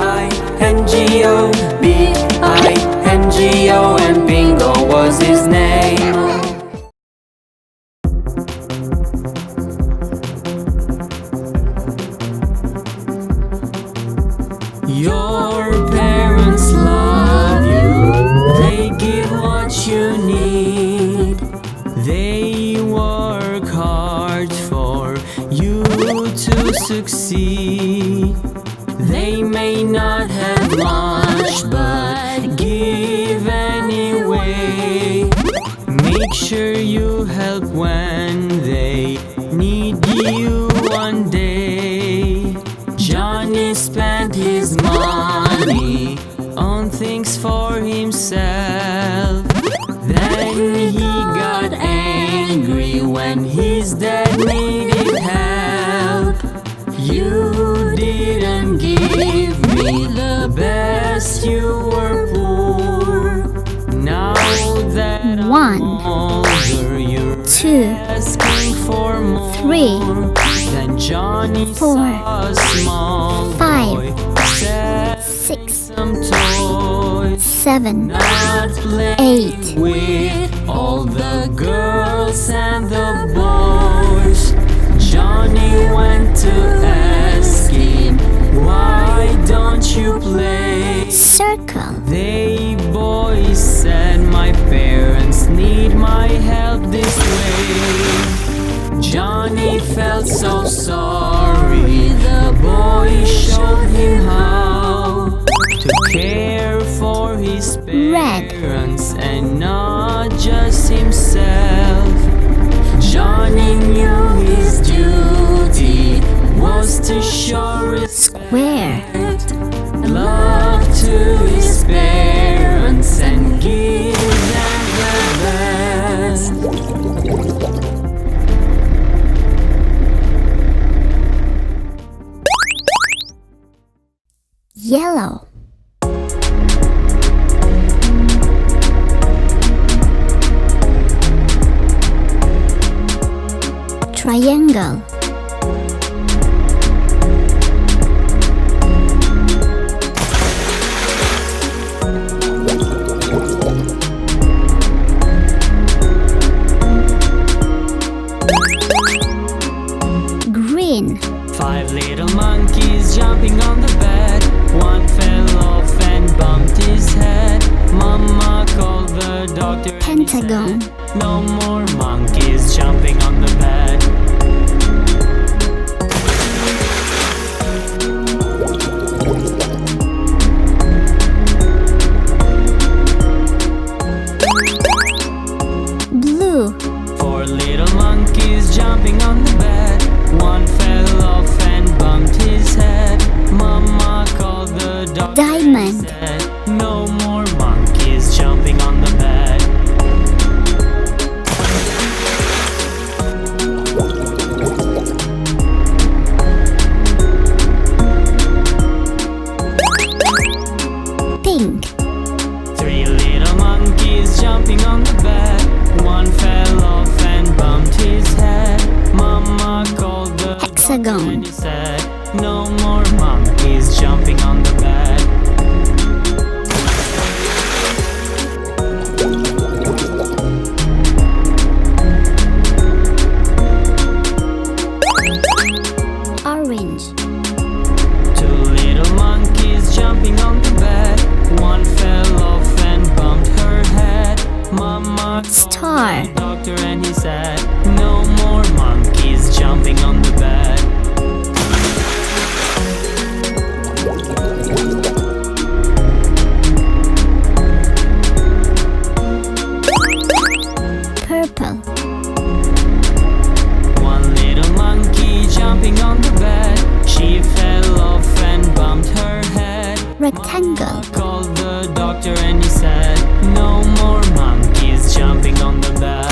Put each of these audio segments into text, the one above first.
B-I-N-G-O, B-I-N-G-O, and Bingo was his name. Your parents love you, they give what you need. They work hard for you to succeed. They may not have much, but give anyway. Make sure you help when they need you one day. Johnny spent his money on things for himself. Then he got angry when his dad needed help. You didn't give me the best, you were poor. Now that I'm older, you're asking for more. 3, Then Johnny 4, saw a small 5, boy 6, some toys, 7, not 8. with all the girls and the boys. Johnny went to ask him, why don't you play? Circle. They boys said, my parents need my help this way. Johnny felt so sorry. The boy showed him how to care for his parents and not just himself. Johnny knew his duty was to show respect, love to his parents and give them the best. Yellow. Triangle. Green. 5 little monkeys jumping on the bed. One fell off and bumped his head. Mama called the doctor. Pentagon. And he said, no more monkeys jumping on the bed. Blue. 4 little monkeys jumping on the bed. One fell off and bumped his head. Mama called the doctor. Diamond. And said, no more monkeys jumping on the bed. Pink. 3 little monkeys jumping on the bed. One fell off and bumped his head. Mama called the Hexagon. and he said, no more monkeys jumping on the bed. Orange. 2 little monkeys jumping on the bed. One fell off and bumped her head. Mama Star. called the doctor and he said, no more monkeys jumping on the bed. Purple. 1 little monkey jumping on the bed. She fell off and bumped her head. Rectangle. Mama called the doctor and he said, no more monkeys jumping on the bed.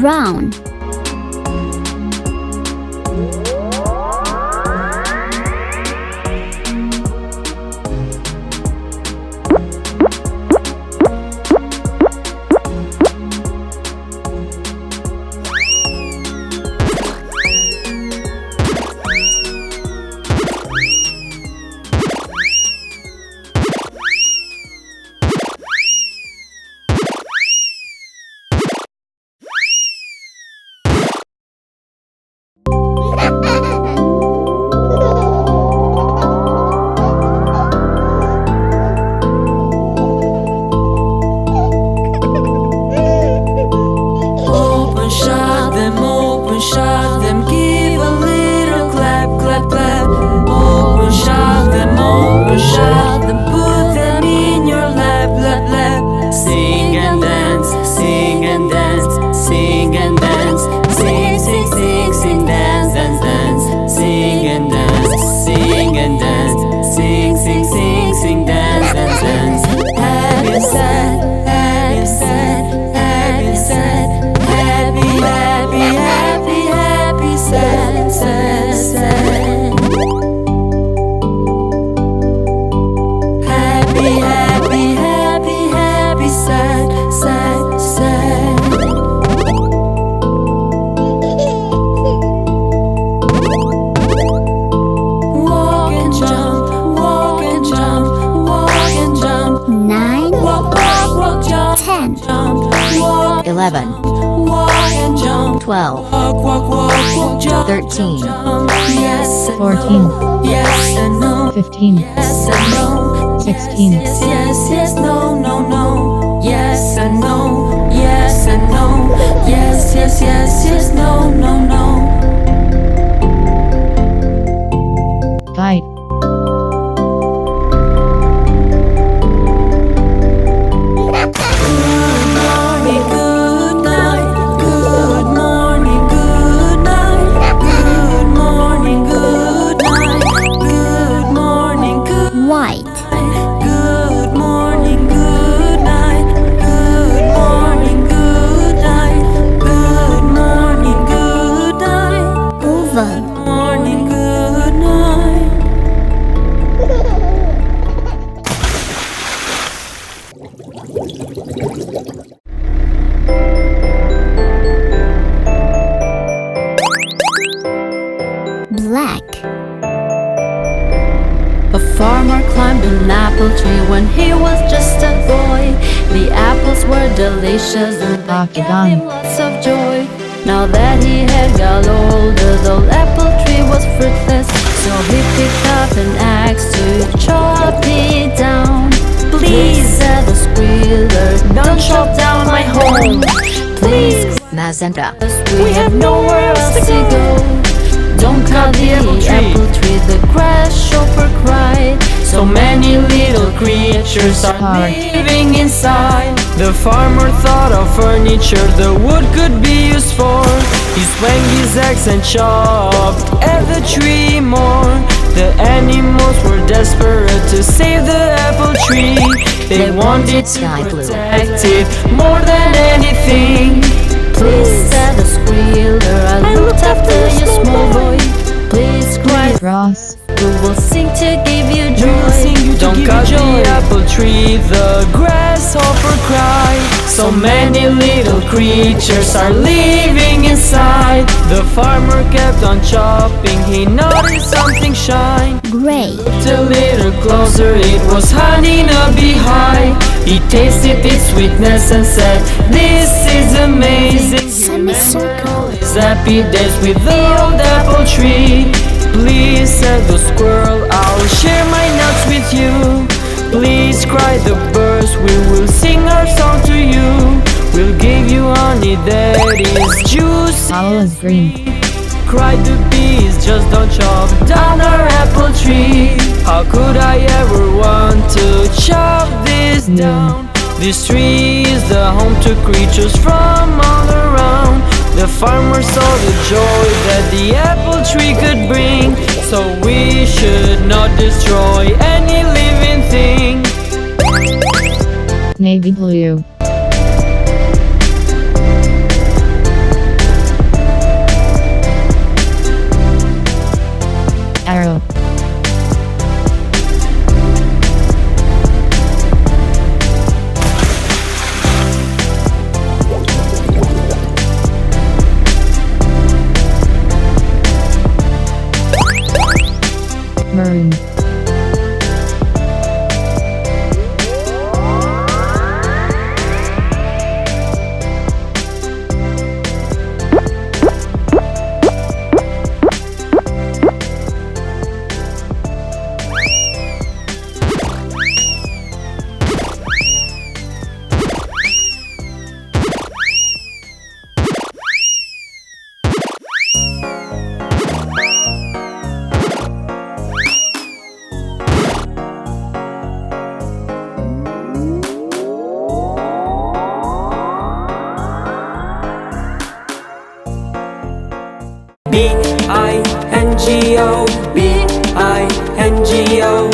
Brown. 10, 11, 12, 13, 14, 15, 16, Yes, yes, no, no, no. Yes and no, yes and no. Yes, yes, yes, yes, no, no, no. Guide. white, Good morning, good night. Good morning, good night. Good morning, good night. oval, Morning, good night. black, A farmer climbed an apple tree when he was just a boy. The apples were delicious and they gave him lots of joy. Now that he had got older, the apple tree was fruitless. So he picked up an axe to chop it down. Please, said the squealer, don't chop down my home. Please, Magenta. we have nowhere else to go. Don't cut the apple tree, the grasshopper cried. So many little creatures are living inside. The farmer thought of furniture the wood could be used for. He swung his axe and chopped at the tree more. The animals were desperate to save the apple tree. They wanted to protect it more than anything. Please, said the squealer, I looked after you, small boy. Please, cried Ross. we will sing to give you joy. Don't cut the apple tree, the grasshopper cried. So many little creatures are living inside. The farmer kept on chopping, he noticed something shine. gray, Looked a little closer, it was honey in a beehive. He tasted its sweetness and said, this is amazing. semicircle, His happy days with the old apple tree. Please, said the squirrel, I'll share my nuts with you. Please, cried the birds, we will sing our song to you. We'll give you honey that is juicy. Olive green. Cried the bees, just don't chop down our apple tree. How could I ever want to chop this down? This tree is the home to creatures from all around. The farmer saw the joy that the apple tree could bring. So we should not destroy any living thing. Navy blue. Arrow. Maroon. B-I-N-G-O, B-I-N-G-O.